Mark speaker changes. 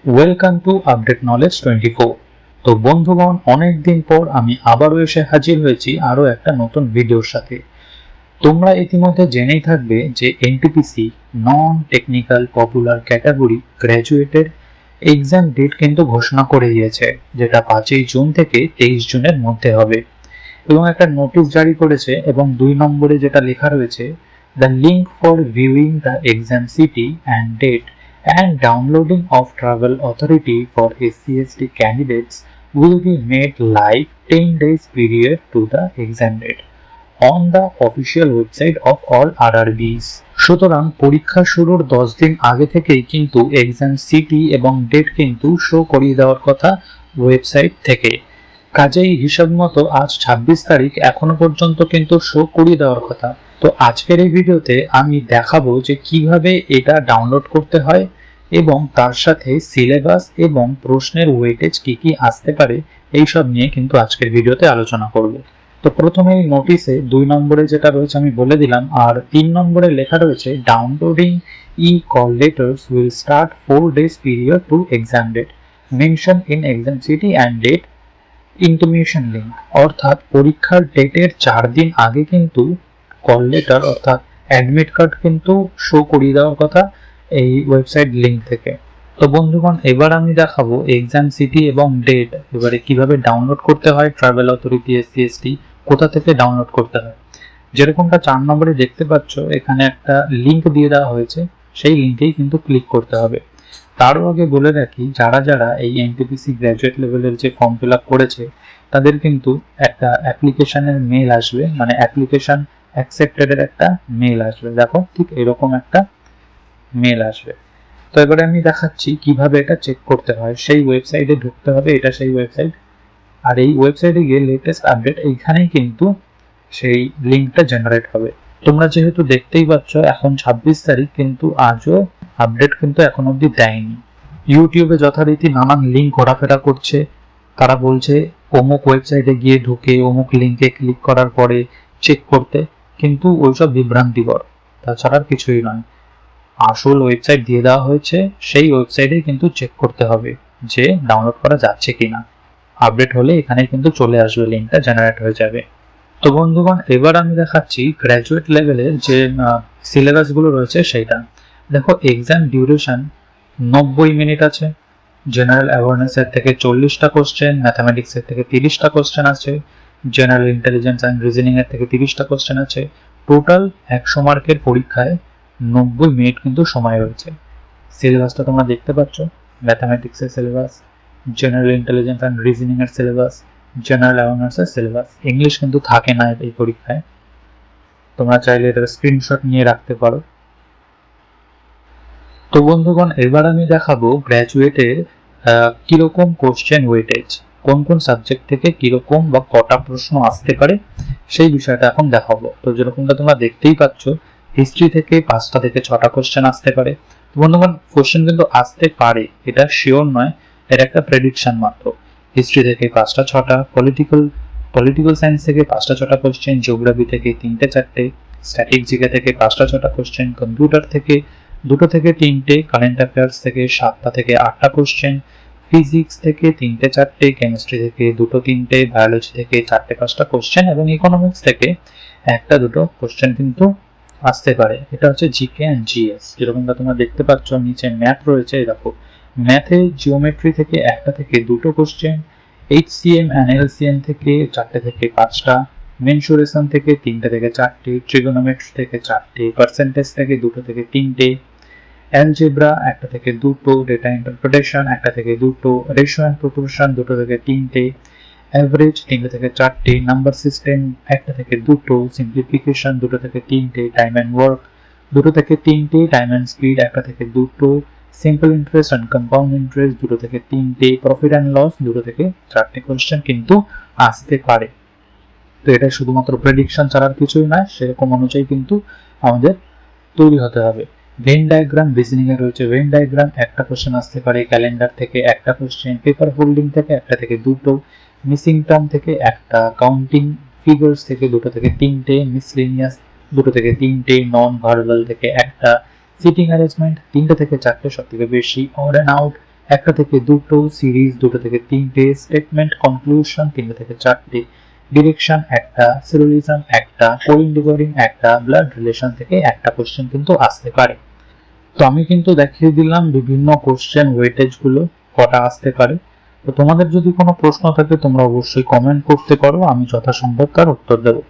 Speaker 1: Welcome to update knowledge 24। তো বন্ধুগণ, অনেক দিন পর আমি আবারও এসে হাজির হয়েছি আরও একটা নতুন ভিডিওর সাথে। তোমরা ইতিমধ্যে জেনেই থাকবে যে NTPC non technical popular category গ্র্যাজুয়েটের এক্সাম ডেট কিন্তু ঘোষণা করে দিয়েছে, যেটা 5ই জুন থেকে 23 জুনের মধ্যে হবে। এবং একটা নোটিশ জারি করেছে এবং 2 নম্বরে যেটা লেখা রয়েছে, the link for viewing the exam city and date and downloading of travel authority for SC/ST candidates will be made live 10 days period to the exam date on the official website of all RRBs। সুতরাং পরীক্ষা শুরুর 10 দিন আগে থেকেই কিন্তু exam city এবং date কিন্তু show করিয়ে দেওয়ার কথা ওয়েবসাইট থেকে। কাজেই হিসাব মতো আজ 26 তারিখ, এখনো পর্যন্ত কিন্তু শো করিয়ে দেওয়ার কথা। তো আজকের এই ভিডিওতে আমি দেখাবো যে কিভাবে এটা ডাউনলোড করতে হয় এবং তার সাথে সিলেবাস এবং প্রশ্নের ওয়েটেজ কি আসতে পারে এইসব নিয়ে কিন্তু আজকের ভিডিওতে আলোচনা করব। তো প্রথমে এই নোটিশে 2 নম্বরে যেটা রয়েছে আমি বলে দিলাম, আর 3 নম্বরে লেখা রয়েছে downloading call letters will start 4 days period to exam date mention in exam city and date intimation link. অর্থাৎ পরীক্ষার ডেটের 4 দিন আগে কিন্তু কল লেটার অর্থাৎ অ্যাডমিট কার্ড কিন্তু শো করিয়ে দেওয়ার কথা এই ওয়েবসাইট লিঙ্ক থেকে। তো বন্ধুগণ, এবার আমি দেখাবো এক্সাম সিটি এবং ডেট এবারে কিভাবে ডাউনলোড করতে হয়। ট্রাভেল অথরিটি SC/ST কোথা থেকে ডাউনলোড করতে হয়, যেরকমটা 4 নম্বরে দেখতে পাচ্ছ এখানে একটা লিঙ্ক দিয়ে দেওয়া হয়েছে, সেই লিঙ্কেই কিন্তু ক্লিক করতে হবে। তারও আগে বলে রাখি, যারা যারা এই এনটিপিসি গ্র্যাজুয়েট লেভেলের যে ফর্ম ফিল আপ করেছে তাদের কিন্তু একটা অ্যাপ্লিকেশনের মেল আসবে, মানে অ্যাপ্লিকেশন অ্যাকসেপ্টেড এর একটা মেল আসবে। দেখো ঠিক এরকম একটা মেল আসবে। তো এবারে আমি দেখাচ্ছি কিভাবে এটা চেক করতে হয়। সেই ওয়েবসাইটে ঢুকতে হবে, এটা সেই ওয়েবসাইট। আর এই ওয়েবসাইটে গিয়ে লেটেস্ট আপডেট এইখানেই কিন্তু সেই লিঙ্কটা জেনারেট হবে। তোমরা যেহেতু দেখতেই পাচ্ছ এখন 26 তারিখ, কিন্তু আজও আপডেট কিন্তু এখন অবধি দেয়নি। ইউটিউবে যথারীতি নানান লিঙ্ক ঘোরাফেরা করছে, তারা বলছে অমুক ওয়েবসাইটে গিয়ে ঢুকে অমুক লিঙ্কে ক্লিক করার পরে চেক করতে, কিন্তু ওইসব বিভ্রান্তিকর, তাছাড়া কিছুই নয়। আসল ওয়েবসাইট দিয়ে দেওয়া হয়েছে, সেই ওয়েবসাইটে কিন্তু চেক করতে হবে যে ডাউনলোড করা যাচ্ছে কিনা। আপডেট হলে এখানে কিন্তু চলে আসবে, লিঙ্কটা জেনারেট হয়ে যাবে। তো বন্ধুগণ, এবার আমি দেখাচ্ছি গ্র্যাজুয়েট লেভেলের যে সিলেবাসগুলো রয়েছে সেইটা। দেখো, এক্সাম ডিউরেশন 90 মিনিট আছে। জেনারেল অ্যাওয়ারনেসের থেকে 40টা কোশ্চেন, ম্যাথামেটিক্সের থেকে 30টা কোশ্চেন আছে, জেনারেল ইন্টেলিজেন্স অ্যান্ড রিজনিং এর থেকে 30টা কোশ্চেন আছে। টোটাল 100 মার্কের পরীক্ষায় 90 মিনিট কিন্তু সময় রয়েছে। সিলেবাসটা তোমরা দেখতে পাচ্ছ, ম্যাথামেটিক্সের syllabus, general intelligence and reasoning এর সিলেবাস, জেনারেল অ্যাওয়ারনেসের সিলেবাস। ইংলিশ কিন্তু থাকে না এই পরীক্ষায়, তোমরা চাইলে এটার স্ক্রিনশট নিয়ে রাখতে পারো। তো বন্ধুগণ, এবার আমি দেখাবো গ্র্যাজুয়েটের কিরকম কোশ্চেন ওয়েটেজ, কোন কোন সাবজেক্ট থেকে কিরকম বা কটা প্রশ্ন আসতে পারে সেই বিষয়টা এখন দেখাবো। তো যেরকমটা তোমরা দেখতেই পাচ্ছ, হিস্ট্রি থেকে 5টা থেকে 6টা কোশ্চেন আসতে পারে। বন্ধুগণ, কোশ্চেন কিন্তু আসতে পারে, এটা শিওর নয়, এটা একটা প্রেডিকশন মাত্র। হিস্ট্রি থেকে 5টা 6টা, পলিটিক্যাল সায়েন্স থেকে 5টা 6টা কোশ্চেন, জিওগ্রাফি থেকে 3টে 4টে, স্ট্যাটিক জিকে থেকে 5টা 6টা কোশ্চেন, কম্পিউটার থেকে 2টো থেকে 3টে, কারেন্ট অ্যাফেয়ার্স থেকে 7টা থেকে 8টা কোশ্চেন, ফিজিক্স থেকে 3টে 4টে, কেমিস্ট্রি থেকে 2টো 3টে, বায়োলজি থেকে 4টে 5টা কোশ্চেন এবং ইকোনমিক্স থেকে 1টা 2টো কোশ্চেন কিন্তু আসতে পারে। এটা হচ্ছে জিকে অ্যান্ড জিএস। যেরকমটা তোমরা দেখতে পাচ্ছ নিচে ম্যাথ রয়েছে, দেখো ম্যাথে জিওমেট্রি থেকে 1টা থেকে 2টো কোশ্চেন, HCM অ্যান্ড LCM থেকে 4টে থেকে 5টা, মেনসুরেশন থেকে 3টে থেকে 4টে, ট্রিগোনোমেট্রি থেকে 4টে, পার্সেন্টেজ থেকে 2টো থেকে 3টে, অ্যালজেব্রা 1টা থেকে 2টো, ডেটা ইন্টারপ্রিটেশন 1টা থেকে 2টো, রেশিও অ্যান্ড প্রপোর্শন 2টো থেকে 3টে, অ্যাভারেজ 3টে থেকে 4টে, নাম্বার সিস্টেম 1টা থেকে 2টো, সিম্পলিফিকেশন 2টো থেকে 3টে, টাইম অ্যান্ড ওয়ার্ক 2টো থেকে 3টে, টাইম অ্যান্ড স্পিড 1টা থেকে 2টো, simple interest and compound interest 2টো থেকে 3টে, প্রফিট অ্যান্ড লস 2টো থেকে 4টে কোশ্চেন কিন্তু আসতে পারে। তো এটা শুধুমাত্র প্রেডিকশন ছাড়া কিছুই নয়, সেরকম অনুযায়ী কিন্তু আমাদের তৈরি হতে হবে। ভেন ডায়াগ্রাম রিজনিং এ রয়েছে, ভেন ডায়াগ্রাম 1টা কোশ্চেন আসতে পারে, ক্যালেন্ডার থেকে 1টা কোশ্চেন, পেপার হোল্ডিং থেকে 1টা থেকে 2টো, মিসিং টার্ম থেকে 1টা, কাউন্টিং ফিগার্স থেকে 2টো থেকে 3টে, মিসলেনিয়াস 2টো থেকে 3টে, নন ভার্বাল থেকে 1টা, সিটিং অ্যারেঞ্জমেন্ট 3টে থেকে 4টে সব থেকে বেশি, অড অ্যান্ড আউট একটা থেকে দুটো, সিরিজ দুটো থেকে তিনটে, স্টেটমেন্ট কনক্লুশন তিনটে থেকে চারটে, ডিরেকশন একটা, সিরিয়ালিজম একটা, কোডিং ডিকোডিং একটা, ব্লাড রিলেশন থেকে একটা কোশ্চেন কিন্তু আসতে পারে। তো আমি কিন্তু দেখিয়ে দিলাম বিভিন্ন কোশ্চেন ওয়েটেজ গুলো কটা আসতে পারে। তো তোমাদের যদি কোনো প্রশ্ন থাকে তোমরা অবশ্যই কমেন্ট করতে পারো, আমি যথাসম্ভব তার উত্তর দেবো।